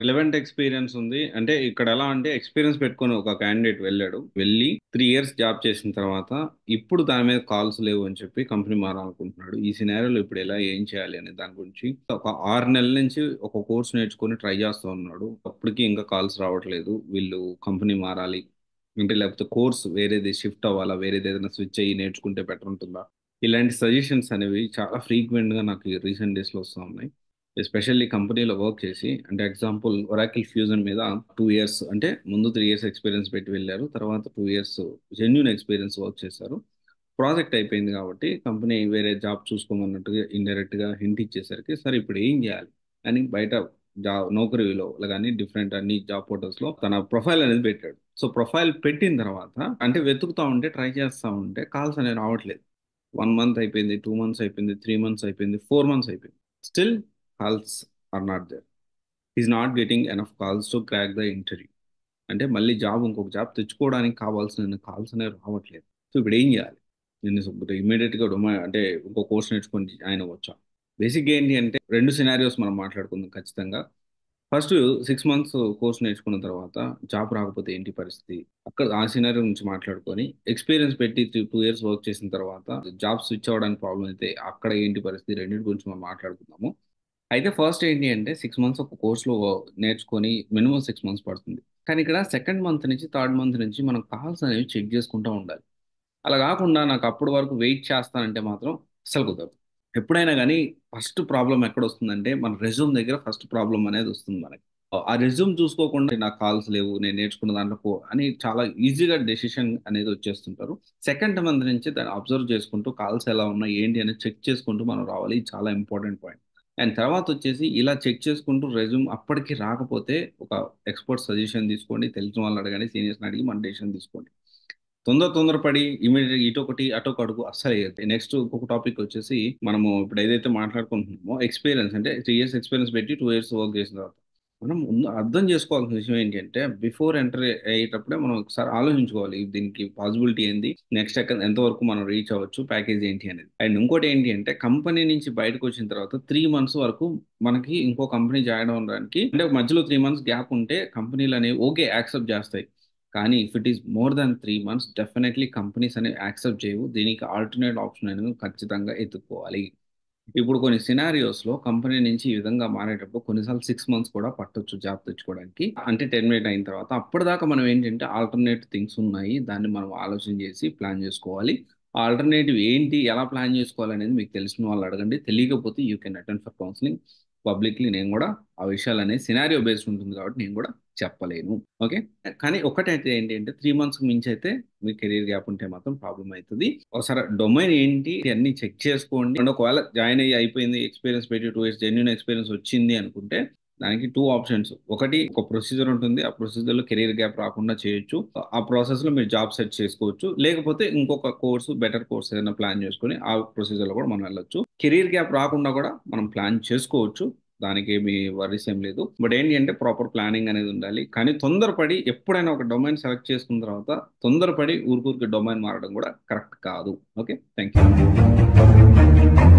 Relevant experience ఉంది. అంటే ఇక్కడ ఎలా అంటే ఎక్స్పీరియన్స్ పెట్టుకొని ఒక క్యాండిడేట్ వెళ్ళాడు. వెళ్ళి 3 ఇయర్స్ జాబ్ చేసిన తర్వాత ఇప్పుడు దాని మీద కాల్స్ లేవు అని చెప్పి కంపెనీ మారాలనుకుంటున్నాడు. ఈ సినారియోలో ఇప్పుడు ఎలా ఏం చేయాలి అనే దాని గురించి ఒక 6 నెలల నుంచి ఒక కోర్స్ నేర్చుకొని ట్రై చేస్తూ ఉన్నాడు. అప్పటికి ఇంకా కాల్స్ రావట్లేదు. వీళ్ళు కంపెనీ మారాలి అంటే లేకపోతే కోర్స్ వేరేది షిఫ్ట్ అవ్వాలా, వేరేది ఏదైనా స్విచ్ అయ్యి నేర్చుకుంటే బెటర్ ఉంటుందా? ఇలాంటి సజెషన్స్ అనేవి చాలా ఫ్రీక్వెంట్ గా నాకు రీసెంట్ డేస్ లో వస్తూ ఉన్నాయి. ఎస్పెషల్లీ కంపెనీలో వర్క్ చేసి అంటే ఎగ్జాంపుల్ ఒరాకిల్ ఫ్యూజన్ మీద 2 ఇయర్స్ అంటే ముందు 3 ఇయర్స్ ఎక్స్పీరియన్స్ పెట్టి వెళ్ళారు. తర్వాత 2 ఇయర్స్ జెన్యున్ ఎక్స్పీరియన్స్ వర్క్ చేశారు. ప్రాజెక్ట్ అయిపోయింది కాబట్టి కంపెనీ వేరే జాబ్ చూసుకోమన్నట్టుగా ఇండైరెక్ట్ గా హింట్ ఇచ్చేసరికి సరే ఇప్పుడు ఏం చేయాలి అని బయట నౌకరీలో కానీ డిఫరెంట్ అన్ని జాబ్ పోర్టల్స్ లో తన ప్రొఫైల్ అనేది పెట్టాడు. సో ప్రొఫైల్ పెట్టిన తర్వాత అంటే వెతుకుతా ఉంటే ట్రై చేస్తా ఉంటే కాల్స్ అనేవి రావట్లేదు. 1 మంత్ అయిపోయింది, 2 మంత్స్ అయిపోయింది, 3 మంత్స్ అయిపోయింది, 4 మంత్స్ అయిపోయింది. Still calls are not there. Is not getting enough calls to crack the interview. అంటే మళ్ళీ ఇంకొక జాబ్ తెచ్చుకోవడానికి కావాల్సిన కాల్స్ అనేవి రావట్లేదు. సో ఇప్పుడు ఏం చేయాలి? నేను ఇమీడియట్ గా అంటే ఇంకో కోర్స్ నేర్చుకొని ఆయన వచ్చా. బేసిక్ ఏంటి అంటే రెండు సినారియోస్ మనం మాట్లాడుకుందాం ఖచ్చితంగా. ఫస్ట్ 6 మంత్స్ కోర్స్ నేర్చుకున్న తర్వాత జాబ్ రాకపోతే ఏంటి పరిస్థితి, అక్కడ ఆ సినారియో నుంచి మాట్లాడుకొని ఎక్స్పీరియన్స్ పెట్టి 2 ఇయర్స్ వర్క్ చేసిన తర్వాత జాబ్ స్విచ్ అవ్వడానికి ప్రాబ్లం అయితే అక్కడ ఏంటి పరిస్థితి, రెండింటి గురించి మనం మాట్లాడుకుందాము. అయితే ఫస్ట్ ఏంటి అంటే 6 మంత్స్ ఒక కోర్సులో నేర్చుకొని మినిమం 6 మంత్స్ పడుతుంది. కానీ ఇక్కడ సెకండ్ మంత్ నుంచి థర్డ్ మంత్ నుంచి మనం కాల్స్ అనేవి చెక్ చేసుకుంటూ ఉండాలి. అలా కాకుండా నాకు అప్పటి వరకు వెయిట్ చేస్తానంటే మాత్రం అసలు కుదరదు. ఎప్పుడైనా కానీ ఫస్ట్ ప్రాబ్లం ఎక్కడ వస్తుందంటే మన రెజ్యూమ్ దగ్గర ఫస్ట్ ప్రాబ్లం అనేది వస్తుంది మనకి. ఆ రెజ్యూమ్ చూసుకోకుండా నాకు కాల్స్ లేవు, నేను నేర్చుకున్న దాంట్లో అని చాలా ఈజీగా డెసిషన్ అనేది వచ్చేస్తుంటారు. సెకండ్ మంత్ నుంచి దాన్ని అబ్జర్వ్ చేసుకుంటూ కాల్స్ ఎలా ఉన్నాయి ఏంటి అనేది చెక్ చేసుకుంటూ మనం రావాలి. ఇది చాలా ఇంపార్టెంట్ పాయింట్. అండ్ తర్వాత వచ్చేసి ఇలా చెక్ చేసుకుంటూ రెజ్యూమ్ అప్పటికి రాకపోతే ఒక ఎక్స్పర్ట్ సజెషన్ తీసుకోండి, తెలిసిన వాళ్ళని అడగండి, సీనియర్స్ని అడిగి మన డెసిషన్ తీసుకోండి. తొందరపడి ఇమీడియట్ ఇటొకటి అటొక అడుగు అస్సలు వేయద్దు. నెక్స్ట్ ఇంకొక టాపిక్ వచ్చేసి మనము ఇప్పుడు ఏదైతే మాట్లాడుకుంటున్నామో ఎక్స్పీరియన్స్ అంటే 3 ఇయర్స్ ఎక్స్పీరియన్స్ పెట్టి 2 ఇయర్స్ వర్క్ చేసిన తర్వాత మనం ముందు అర్థం చేసుకోవాల్సిన విషయం ఏంటి అంటే బిఫోర్ ఎంటర్ అయ్యేటప్పుడే మనం ఒకసారి ఆలోచించుకోవాలి దీనికి పాసిబిలిటీ ఏంది, నెక్స్ట్ ఎంతవరకు మనం రీచ్ అవ్వచ్చు, ప్యాకేజ్ ఏంటి అనేది. అండ్ ఇంకోటి ఏంటి అంటే కంపెనీ నుంచి బయటకు వచ్చిన తర్వాత 3 మంత్స్ వరకు మనకి ఇంకో కంపెనీ జాయిన్ అవ్వడానికి అంటే మధ్యలో 3 మంత్స్ గ్యాప్ ఉంటే కంపెనీలు అనేవి ఓకే యాక్సెప్ట్ చేస్తాయి. కానీ if it is more than 3 months definitely companies అనేవి యాక్సెప్ట్ చేయవు. దీనికి ఆల్టర్నేట్ ఆప్షన్ అనేది ఖచ్చితంగా ఎత్తుక్కోవాలి. ఇప్పుడు కొన్ని సినారియోస్ లో కంపెనీ నుంచి ఈ విధంగా మారేటప్పుడు కొన్నిసార్లు 6 మంత్స్ కూడా పట్టొచ్చు జాబ్ తెచ్చుకోవడానికి. అంటే టెర్మినేట్ అయిన తర్వాత అప్పటిదాకా మనం ఏంటంటే ఆల్టర్నేట్ థింగ్స్ ఉన్నాయి, దాన్ని మనం ఆలోచన చేసి ప్లాన్ చేసుకోవాలి. ఆల్టర్నేటివ్ ఏంటి, ఎలా ప్లాన్ చేసుకోవాలి అనేది మీకు తెలిసిన వాళ్ళు అడగండి. తెలియకపోతే you can attend for counselling publicly. నేను కూడా ఆ విషయాలు అనేది సినారియో బేస్డ్ ఉంటుంది కాబట్టి నేను కూడా చెప్పలేను. ఓకే. కానీ ఒకటైతే ఏంటి అంటే 3 మంత్స్ మించి అయితే మీ కెరీర్ గ్యాప్ ఉంటే మాత్రం ప్రాబ్లం అవుతుంది. ఒకసారి డొమైన్ ఏంటి అన్ని చెక్ చేసుకోండి. అండ్ ఒకవేళ జాయిన్ అయ్యి అయిపోయింది, ఎక్స్పీరియన్స్ పెట్టి 2 ఇయర్స్ జెన్యున్ ఎక్స్పీరియన్స్ వచ్చింది అనుకుంటే దానికి 2 ఆప్షన్స్. ఒకటి ఒక ప్రొసీజర్ ఉంటుంది, ఆ ప్రొసీజర్ లో కెరీర్ గ్యాప్ రాకుండా చేయొచ్చు. ఆ ప్రాసెస్ లో మీరు జాబ్ సెట్ చేసుకోవచ్చు. లేకపోతే ఇంకొక కోర్సు బెటర్ కోర్స్ ఏదైనా ప్లాన్ చేసుకొని ఆ ప్రొసీజర్ లో కూడా మనం వెళ్ళొచ్చు. కెరీర్ గ్యాప్ రాకుండా కూడా మనం ప్లాన్ చేసుకోవచ్చు. దానికి ఏమి వర్రీస్ ఏం లేదు. బట్ ఏంటి అంటే ప్రాపర్ ప్లానింగ్ అనేది ఉండాలి. కానీ తొందరపడి ఎప్పుడైనా ఒక డొమైన్ సెలెక్ట్ చేసుకున్న తర్వాత తొందరపడి ఊరికి డొమైన్ మారడం కూడా కరెక్ట్ కాదు. Okay, thank you.